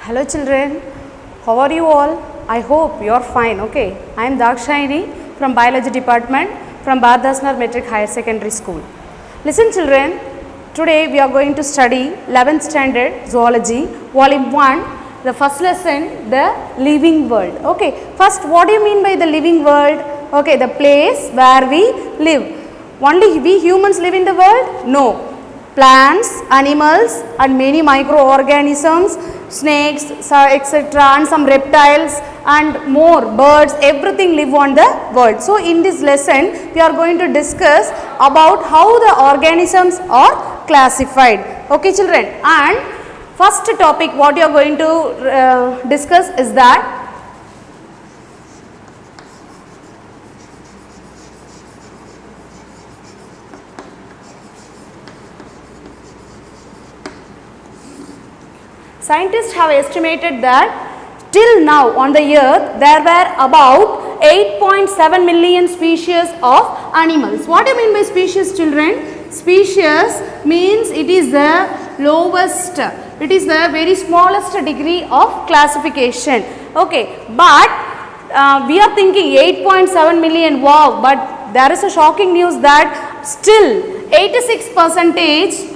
Hello children, how are you all? I hope you are fine. Okay, I am Dakshayani from Biology Department from Bardasnar Metric Higher Secondary School. Listen children, today we are going to study 11th standard Zoology, Volume 1, the first lesson, the living world. Okay, first what do you mean by the living world? Okay, the place where we live. Only we humans live in the world? No. Plants, animals and many microorganisms, snakes, etc. and some reptiles and more, birds, everything live on the world. So, in this lesson, we are going to discuss about how the organisms are classified. Okay children, and first topic what you are going to discuss is that scientists have estimated that till now on the earth there were about 8.7 million species of animals. What do you mean by species children? Species means it is the lowest, it is the very smallest degree of classification. Okay, but we are thinking 8.7 million, wow, but there is a shocking news that still 86%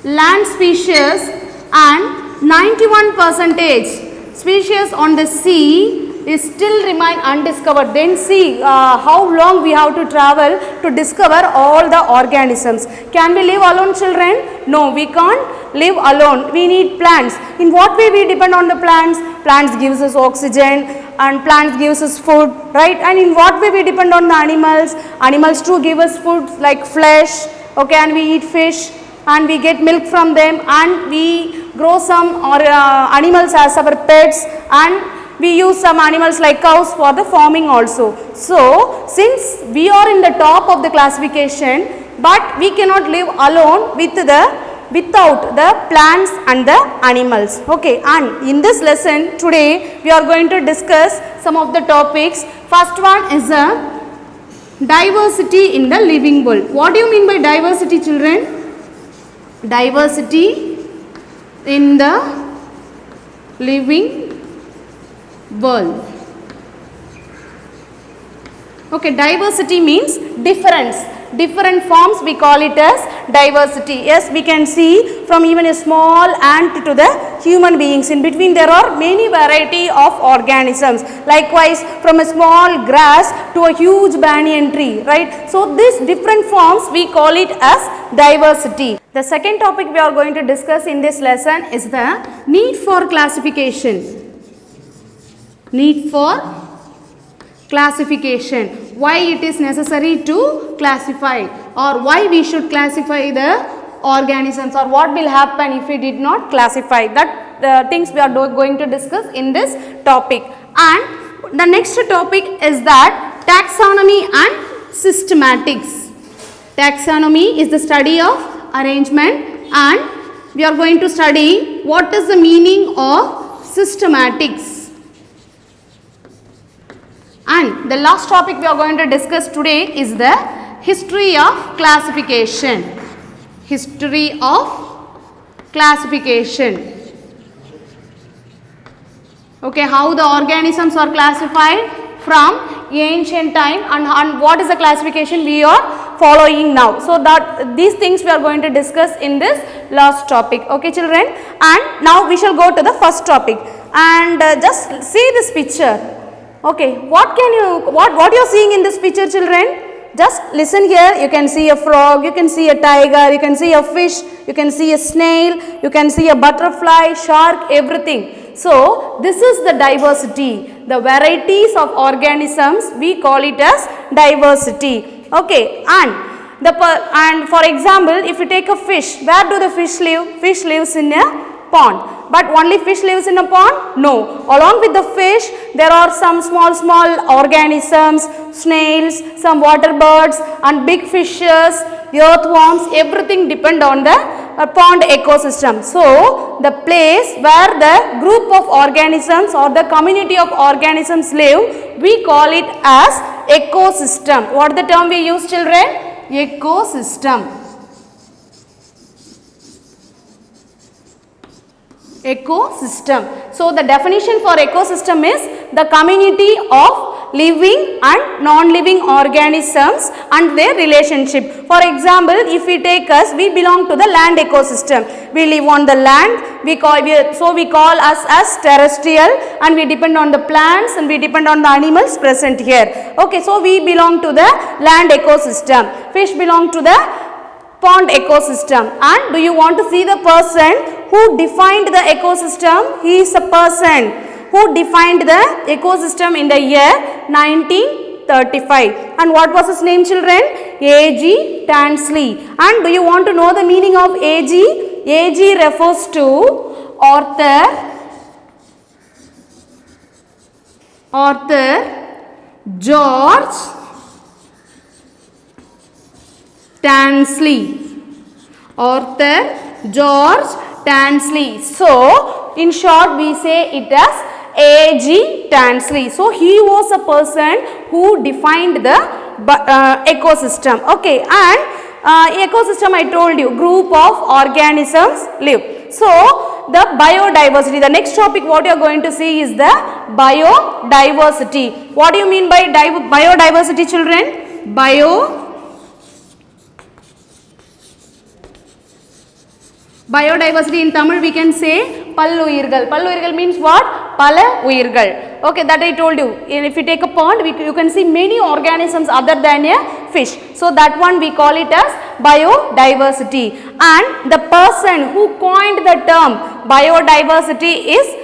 land species and 91% species on the sea is still remain undiscovered. Then see how long we have to travel to discover all the organisms. Can we live alone children? No, we can't live alone. We need plants. In what way we depend on the plants? Plants gives us oxygen and plants gives us food, right? And in what way we depend on the animals? Animals too give us food like flesh, okay, and we eat fish and we get milk from them and we grow some animals as our pets and we use some animals like cows for the farming also. So, since we are in the top of the classification, but we cannot live alone without the plants and the animals. Okay, and in this lesson today we are going to discuss some of the topics. First one is diversity in the living world. What do you mean by diversity children? Diversity in the living world. Okay, diversity means difference. Different forms we call it as diversity. Yes, we can see from even a small ant to the human beings. In between there are many variety of organisms. Likewise, from a small grass to a huge banyan tree, right? So, these different forms we call it as diversity. The second topic we are going to discuss in this lesson is the need for classification. Need for classification. Why it is necessary to classify or why we should classify the organisms or what will happen if we did not classify. That things we are going to discuss in this topic. And the next topic is that taxonomy and systematics. Taxonomy is the study of arrangement and we are going to study what is the meaning of systematics. And the last topic we are going to discuss today is the history of classification. History of classification. Okay, how the organisms are classified from ancient time and what is the classification we are following now. So, that these things we are going to discuss in this last topic. Okay children, and now we shall go to the first topic and just see this picture. Okay, what you are seeing in this picture children? Just listen here, you can see a frog, you can see a tiger, you can see a fish, you can see a snail, you can see a butterfly, shark, everything. So, this is the diversity, the varieties of organisms we call it as diversity. Okay, and for example, if you take a fish, where do the fish live? Fish lives in a pond. But only fish lives in a pond? No. Along with the fish, there are some small organisms, snails, some water birds and big fishes, earthworms, everything depend on the pond ecosystem. So, the place where the group of organisms or the community of organisms live, we call it as ecosystem. What is the term we use children? Ecosystem. Ecosystem. So the definition for ecosystem is the community of living and non-living organisms and their relationship. For example, if we take us, we belong to the land ecosystem. We live on the land, we call us as terrestrial, and we depend on the plants and we depend on the animals present here. Okay, so we belong to the land ecosystem. Fish belong to the pond ecosystem. And do you want to see the person who defined the ecosystem? He is a person who defined the ecosystem in the year 1935. And what was his name, children? A.G. Tansley. And do you want to know the meaning of A.G.? A.G. refers to Arthur George Tansley. Arthur George Tansley. So, in short, we say it as A.G. Tansley. So, he was a person who defined the ecosystem. Okay, and ecosystem, I told you, group of organisms live. So, the biodiversity, the next topic what you are going to see is the biodiversity. What do you mean by biodiversity, children? Biodiversity in Tamil we can say Palluyirgal. Palluyirgal means what? Pala Uyirgal. Okay, that I told you. If you take a pond, you can see many organisms other than a fish. So that one we call it as biodiversity. And the person who coined the term biodiversity is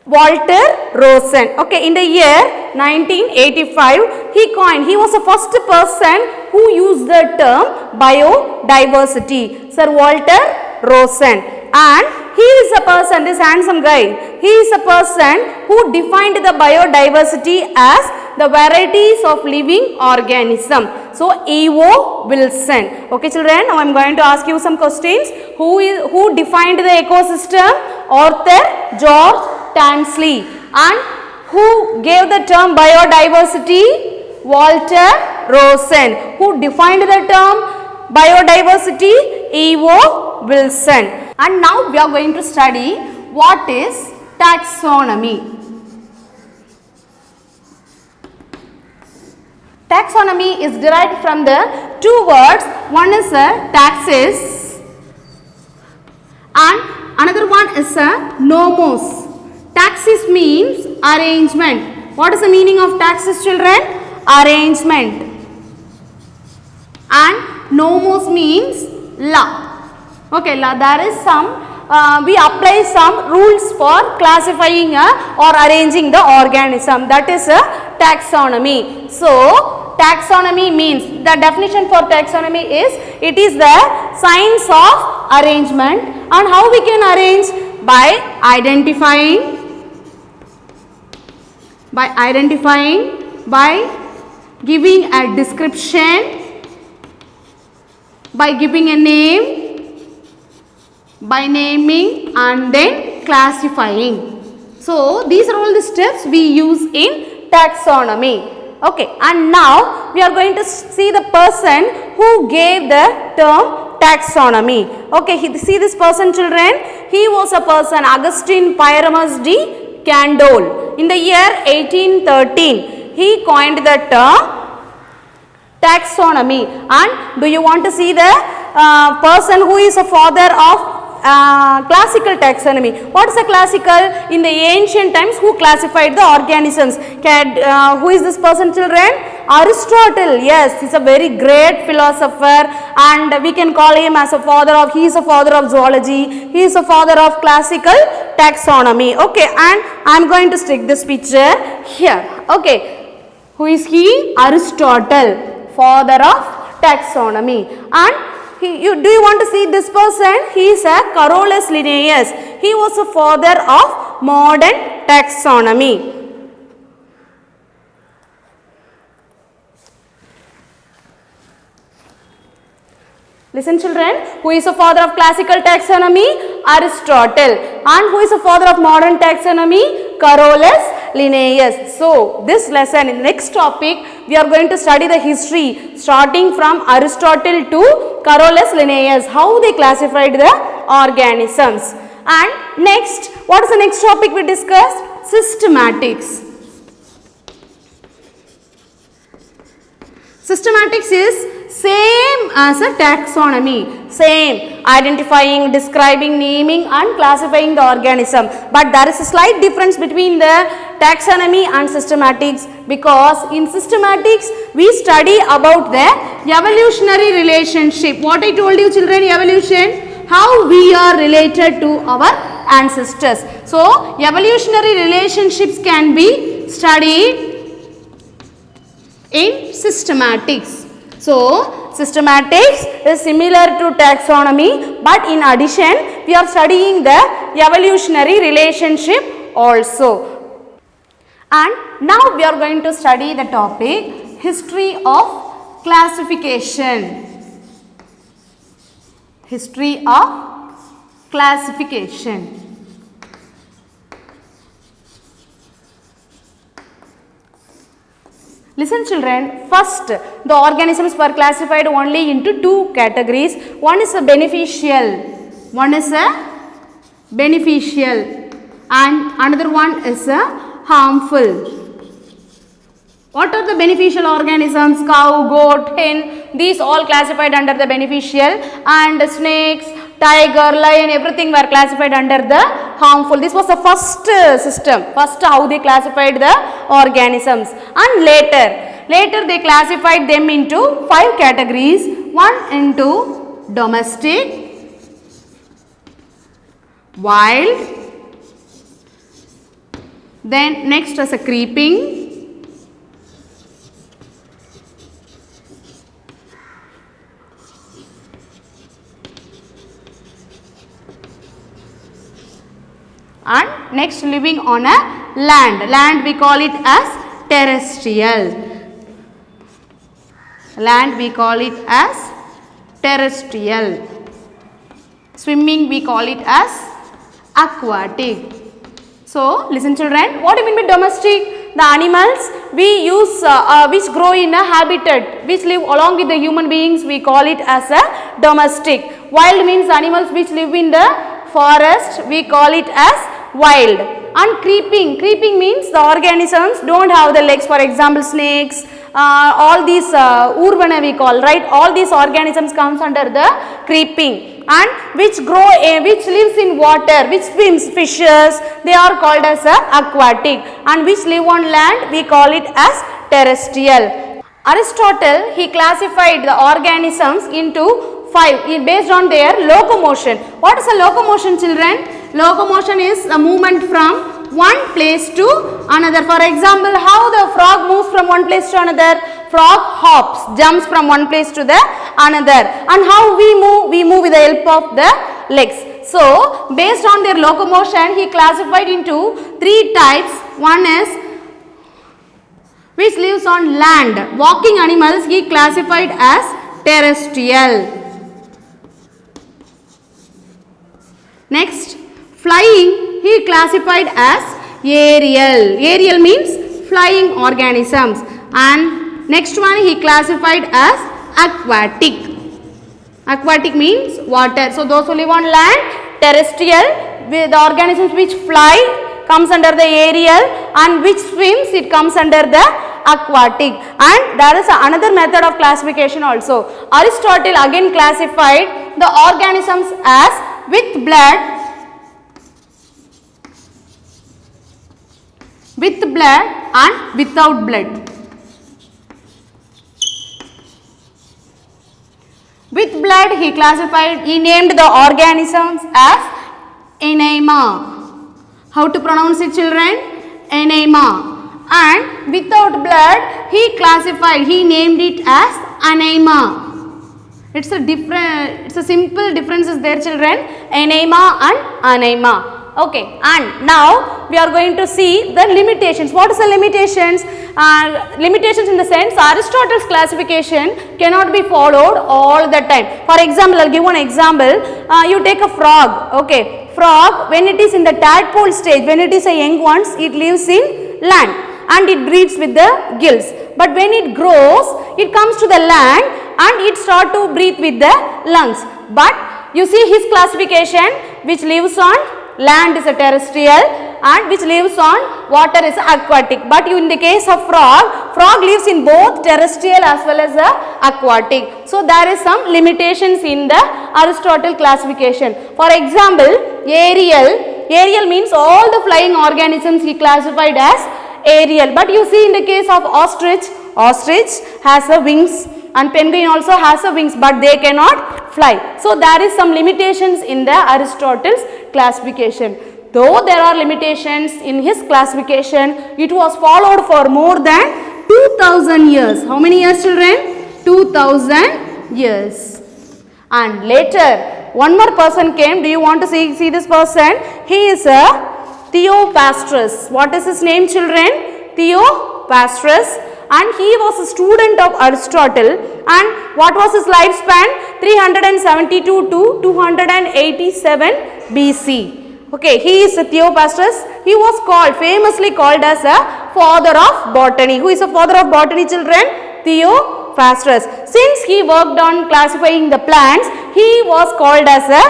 Walter Rosen. Okay, in the year 1985, he was the first person who used the term biodiversity. Sir Walter Rosen. And he is a person, this handsome guy, he is a person who defined the biodiversity as the varieties of living organism. So, E.O. Wilson. Okay, children, now I am going to ask you some questions. Who defined the ecosystem? Arthur George Tansley. And who gave the term biodiversity? Walter Rosen. Who defined the term biodiversity? E.O. Wilson. And now we are going to study what is taxonomy. Taxonomy is derived from the two words. One is a taxis and another one is a nomos. Taxis means arrangement. What is the meaning of taxis, children? Arrangement. And nomos means law. Okay, there is some, we apply some rules for classifying or arranging the organism. That is a taxonomy. So, taxonomy means, the definition for taxonomy is, it is the science of arrangement. And how we can arrange? By identifying, by giving a description, by giving a name, by naming and then classifying. So, these are all the steps we use in taxonomy. Okay, and now we are going to see the person who gave the term taxonomy. Okay, see this person, children. He was a person, Augustine Pyramus de Candolle. In the year 1813, he coined the term taxonomy. And do you want to see the person who is a father of classical taxonomy? What is a classical? In the ancient times, who classified the organisms? Who is this person, children? Aristotle. Yes, he is a very great philosopher, and we can call him as a father of, he is a father of zoology, he is a father of classical taxonomy. Okay, and I am going to stick this picture here. Okay, who is he? Aristotle, father of taxonomy. And do you want to see this person? He is a Carolus Linnaeus. He was a father of modern taxonomy. Listen, children, who is the father of classical taxonomy? Aristotle. And who is the father of modern taxonomy? Carolus Linnaeus. So, this lesson, in the next topic, we are going to study the history starting from Aristotle to Carolus Linnaeus, how they classified the organisms. And next, what is the next topic we discussed? Systematics. Systematics is same as a taxonomy, same, identifying, describing, naming and classifying the organism. But there is a slight difference between the taxonomy and systematics, because in systematics we study about the evolutionary relationship. What I told you children, evolution, how we are related to our ancestors. So, evolutionary relationships can be studied in systematics. So, systematics is similar to taxonomy, but in addition we are studying the evolutionary relationship also. And now we are going to study the topic history of classification. History of classification. Listen children, first the organisms were classified only into two categories. One is a beneficial and another one is a harmful. What are the beneficial organisms? Cow, goat, hen, these all classified under the beneficial, and snakes, tiger, lion, everything were classified under the harmful. This was the first system, first how they classified the organisms, and later they classified them into 5 categories. One into domestic, wild, then next as a creeping, and next living on a land we call it as terrestrial. Land we call it as terrestrial. Swimming we call it as aquatic. So, listen children, what do you mean by domestic? The animals we use which grow in a habitat, which live along with the human beings, we call it as a domestic. Wild means animals which live in the forest, we call it as wild. And creeping means the organisms don't have the legs, for example snakes, all these urvana we call, right, all these organisms comes under the creeping. And which lives in water, which swims, fishes, they are called as aquatic, and which live on land we call it as terrestrial. Aristotle, he classified the organisms into 5 based on their locomotion. What is a locomotion children? Locomotion is a movement from one place to another. For example, how the frog moves from one place to another? Frog hops, jumps from one place to the another. And how we move with the help of the legs. So, based on their locomotion, he classified into 3 types. One is which lives on land. Walking animals he classified as terrestrial. Next, flying he classified as aerial. Aerial means flying organisms. And next one he classified as aquatic. Aquatic means water. So, those who live on land, terrestrial, the organisms which fly comes under the aerial, and which swims it comes under the aquatic. And there is another method of classification also. Aristotle again classified the organisms as with blood and without blood. With blood he named the organisms as Anima. How to pronounce it children? Anima. And without blood he named it as Anima. It's a simple difference is there children, Anima and Anima. Okay, and now we are going to see the limitations. What is the limitations? Limitations in the sense Aristotle's classification cannot be followed all the time. For example, I will give one example. You take a frog. Okay, frog when it is in the tadpole stage, when it is a young ones, it lives in land and it breathes with the gills. But when it grows, it comes to the land and it start to breathe with the lungs. But you see his classification, which lives on land is a terrestrial and which lives on water is aquatic. But in the case of frog, frog lives in both terrestrial as well as aquatic. So there is some limitations in the Aristotle classification. For example, aerial means all the flying organisms he classified as aerial. But you see in the case of ostrich has a wings and penguin also has a wings, but they cannot fly. So there is some limitations in the Aristotle's classification. Though there are limitations in his classification, it was followed for more than 2000 years. How many years, children? 2000 years. And later one more person came. Do you want to see this person? He is a Theophrastus. What is his name, children? Theophrastus. And he was a student of Aristotle. And what was his lifespan? 372 to 287 BC. Okay, he is a Theophrastus. He was famously called as a father of botany. Who is a father of botany, children? Theophrastus. Since he worked on classifying the plants, he was called as a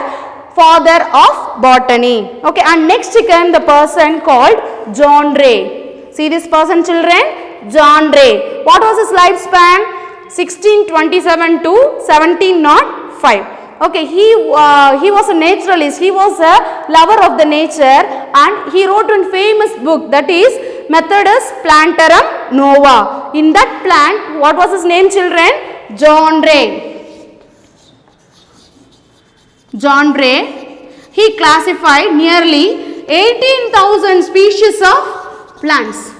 father of botany. Okay, and next came the person called John Ray. See this person, children? John Ray. What was his lifespan? 1627 to 1705. Okay, he was a naturalist. He was a lover of the nature and he wrote a famous book, that is Methodus Plantarum Nova. In that plant, what was his name, children? John Ray. John Ray, he classified nearly 18,000 species of plants.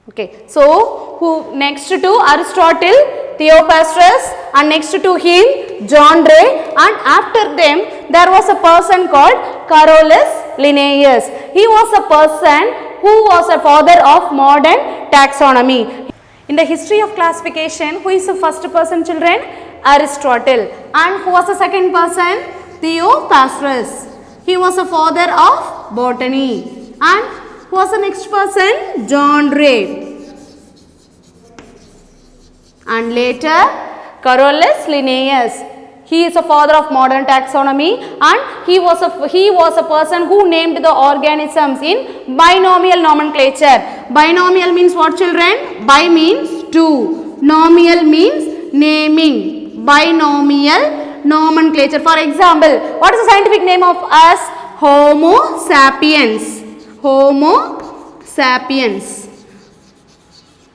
Okay, so who next to Aristotle? Theophrastus, and next to him John Ray, and after them there was a person called Carolus Linnaeus. He was a person who was a father of modern taxonomy. In the history of classification, who is the first person, children? Aristotle. And who was the second person? Theophrastus. He was a father of botany. And who was the next person? John Ray. And later Carolus Linnaeus. He is a father of modern taxonomy and he was a person who named the organisms in binomial nomenclature. Binomial means what, children? Bi means two. Nomial means naming. Binomial nomenclature. For example, what is the scientific name of us? Homo sapiens. Homo sapiens.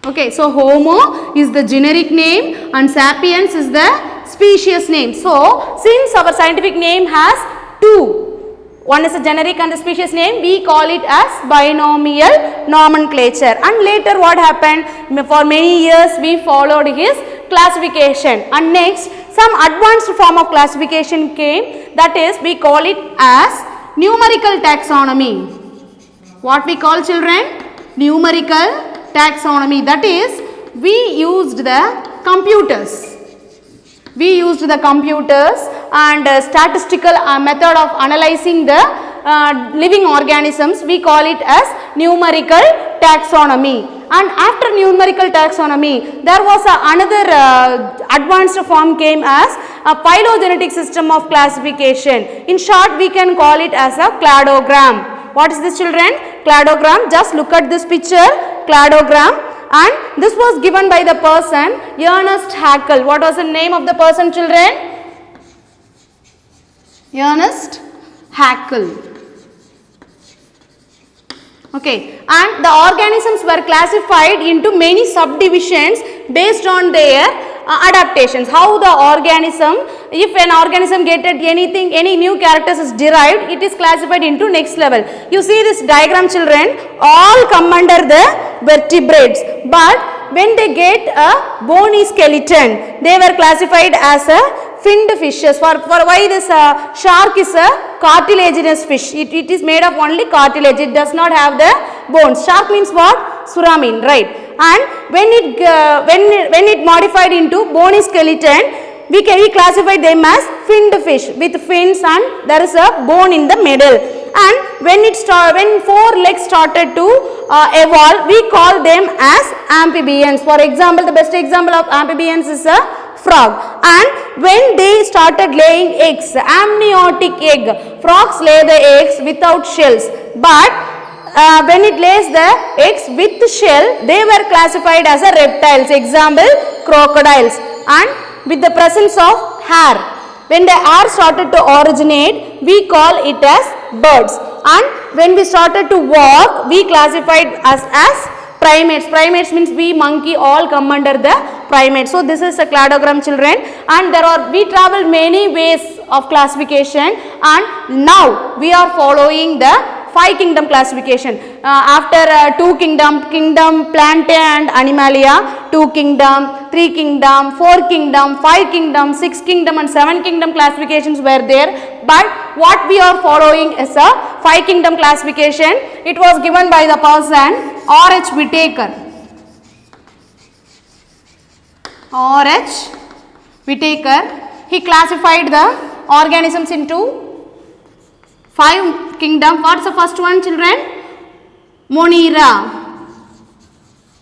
Okay, so Homo is the generic name and Sapiens is the species name. So, since our scientific name has two, one is a generic and the species name, we call it as binomial nomenclature. And later what happened? For many years we followed his classification. And next, some advanced form of classification came, that is we call it as numerical taxonomy. What we call, children? Numerical taxonomy. That is, we used the computers. We used the computers and statistical method of analyzing the living organisms. We call it as numerical taxonomy. And after numerical taxonomy, there was another advanced form came as a phylogenetic system of classification. In short, we can call it as a cladogram. What is this, children? Cladogram. Just look at this picture. Cladogram. And this was given by the person Ernest Haeckel. What was the name of the person, children? Ernest Haeckel. Okay, and the organisms were classified into many subdivisions based on their adaptations. How the organism, if an organism getted anything, any new characters is derived, it is classified into next level. You see this diagram, children, all come under the vertebrates, but when they get a bony skeleton, they were classified as a finned fishes. For why this shark is a cartilaginous fish. It is made of only cartilage. It does not have the bones. Shark means what? Suramin, right? And when it modified into bony skeleton, we classify them as finned fish with fins and there is a bone in the middle. And when four legs started to evolve, we call them as amphibians. For example, the best example of amphibians is a frog. And when they started laying eggs, amniotic egg, frogs lay the eggs without shells, but when it lays the eggs with shell, they were classified as a reptiles. Example, crocodiles. And with the presence of hair, when the hair started to originate, we call it as birds. And when we started to walk, we classified as primates. Primates means we, monkey, all come under the primates. So this is a cladogram, children, and we travel many ways of classification, and now we are following the 5 kingdom classification. After 2 kingdom, Plantae and Animalia, 2 kingdom, 3 kingdom, 4 kingdom, 5 kingdom, 6 kingdom and 7 kingdom classifications were there, but what we are following is a 5 kingdom classification. It was given by the person R.H. Whittaker. R.H. Whittaker, he classified the organisms into 5 kingdom. What's the first one, children? Monera.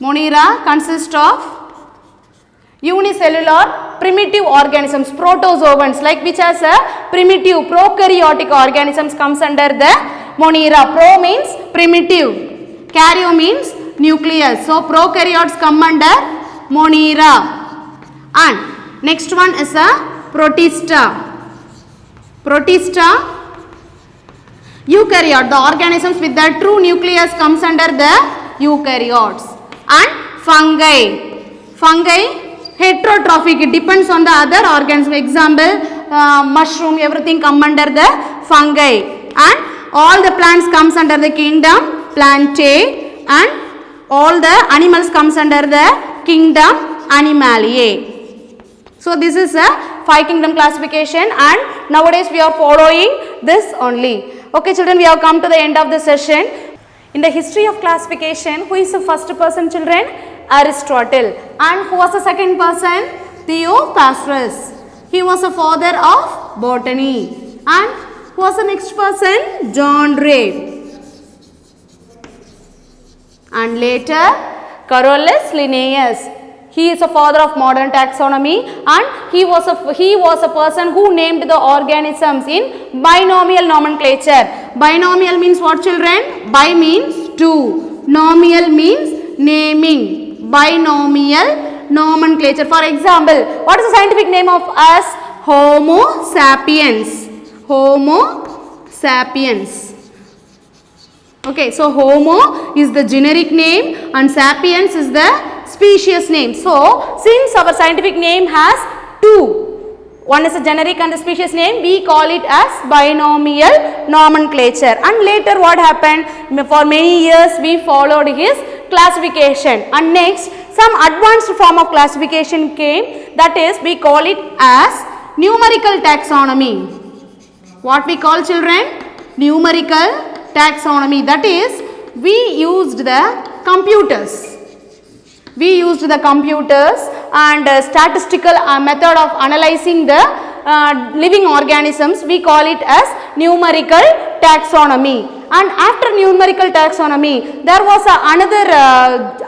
Monera consists of unicellular primitive organisms, protozoans, like which has a primitive prokaryotic organisms comes under the Monera. Pro means primitive, karyo means nucleus. So prokaryotes come under Monera. And next one is a Protista. Protista, eukaryote, the organisms with the true nucleus comes under the eukaryotes. And fungi. Fungi, heterotrophic, it depends on the other organism. Example, mushroom, everything come under the fungi. And all the plants comes under the kingdom Plantae, and all the animals comes under the kingdom Animaliae. So this is a 5 kingdom classification, and nowadays we are following this only. Okay, children, we have come to the end of the session. In the history of classification, who is the first person, children? Aristotle. And who was the second person? Theophrastus. He was the father of botany. And who was the next person? John Ray. And later, Carolus Linnaeus. He is a father of modern taxonomy, and he was a person who named the organisms in binomial nomenclature. Binomial means what, children? Bi means 2. Nomial means naming. Binomial nomenclature. For example, what is the scientific name of us? Homo sapiens. Homo sapiens. Okay, so Homo is the generic name and Sapiens is the species name. So, since our scientific name has 2, one is a generic and the species name, we call it as binomial nomenclature. And later what happened? For many years we followed his classification, and next some advanced form of classification came, that is we call it as numerical taxonomy. What we call, children? Numerical taxonomy. That is, we used the computers. We used the computers and statistical method of analyzing the living organisms. We call it as numerical taxonomy. And after numerical taxonomy, there was another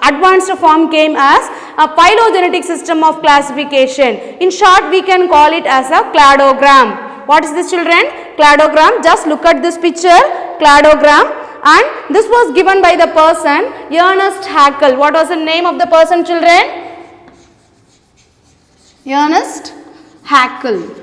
advanced form came as a phylogenetic system of classification. In short, we can call it as a cladogram. What is this, children? Cladogram. Just look at this picture, cladogram, and this was given by the person Ernest Haeckel. What was the name of the person, children? Ernest Haeckel.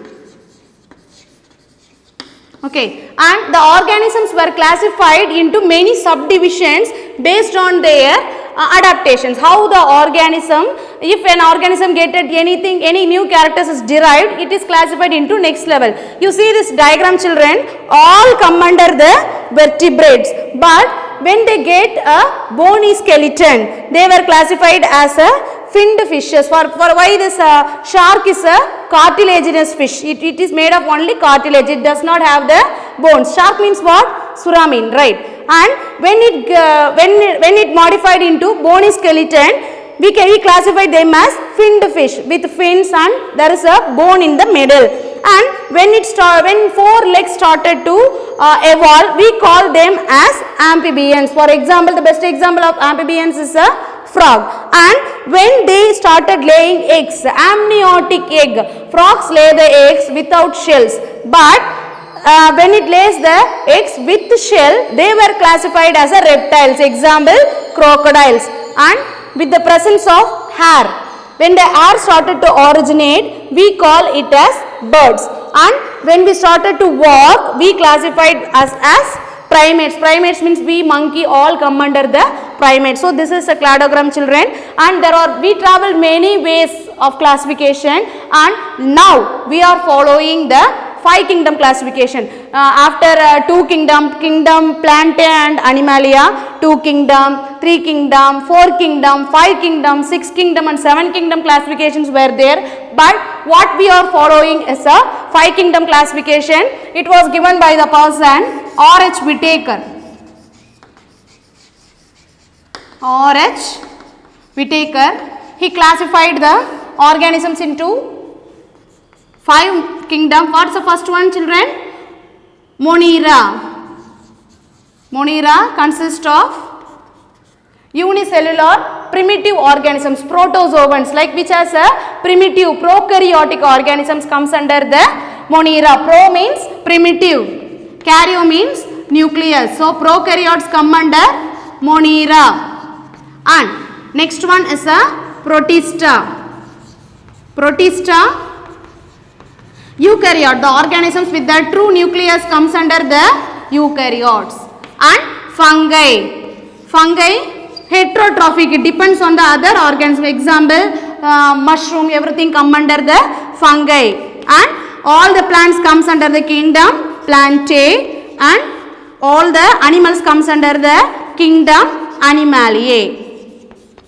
Okay, and the organisms were classified into many subdivisions based on their adaptations. How the organism, if an organism get anything, any new characters is derived, it is classified into next level. You see this diagram, children, all come under the vertebrates, but when they get a bony skeleton, they were classified as a finned fishes. For why this shark is a cartilaginous fish? It is made of only cartilage. It does not have the bones. Shark means what? Suramin, right? And when it modified into bony skeleton, we classify them as finned fish with fins and there is a bone in the middle. And when 4 legs started to evolve, we call them as amphibians. For example, the best example of amphibians is a frog. And when they started laying eggs, amniotic egg, frogs lay the eggs without shells, but when it lays the eggs with shell, they were classified as a reptiles, example crocodiles. And with the presence of hair, when the hair started to originate, we call it as birds. And when we started to walk, we classified as primates. Primates means we, monkey, all come under the primates. So this is a cladogram, children, and we travel many ways of classification, and now we are following the 5 kingdom classification. After 2 kingdom Plantae and Animalia, 2 kingdom, 3 kingdom, 4 kingdom, 5 kingdom, 6 kingdom and 7 kingdom classifications were there, but what we are following is a 5 kingdom classification. It was given by the person R.H. Whitaker. R.H. Whitaker, he classified the organisms into 5 kingdom. What's the first one, children? Monera. Monera consists of unicellular primitive organisms, protozoans, like which has a primitive prokaryotic organisms comes under the Monera. Pro means primitive, karyo means nucleus, so prokaryotes come under Monera. And next one is a Protista. Protista, eukaryote, the organisms with the true nucleus comes under the eukaryotes. And fungi. Fungi heterotrophic, it depends on the other organism, example mushroom, everything come under the fungi. And all the plants comes under the kingdom Plantae, and all the animals comes under the kingdom Animaliae.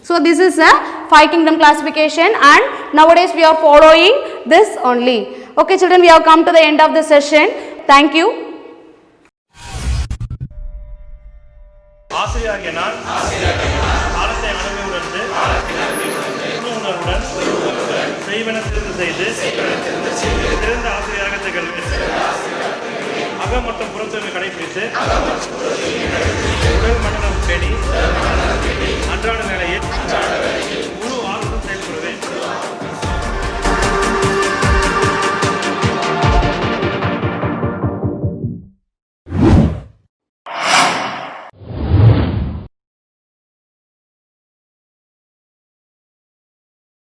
So this is a 5 kingdom classification, and nowadays we are following this only. Okay children, we have come to the end of the session. Thank you. ஆசிரியராகிய நான் காலத்தை அனுபவித்து உணர்வுடன் செய்வன திருந்து செய்து சிறந்த ஆசிரியராக திகழ்வேன். அக மற்றும் புறத்தூய்மை கடைபிடித்து உடல் மண்டலம் பேணி அன்றாட வேலையில்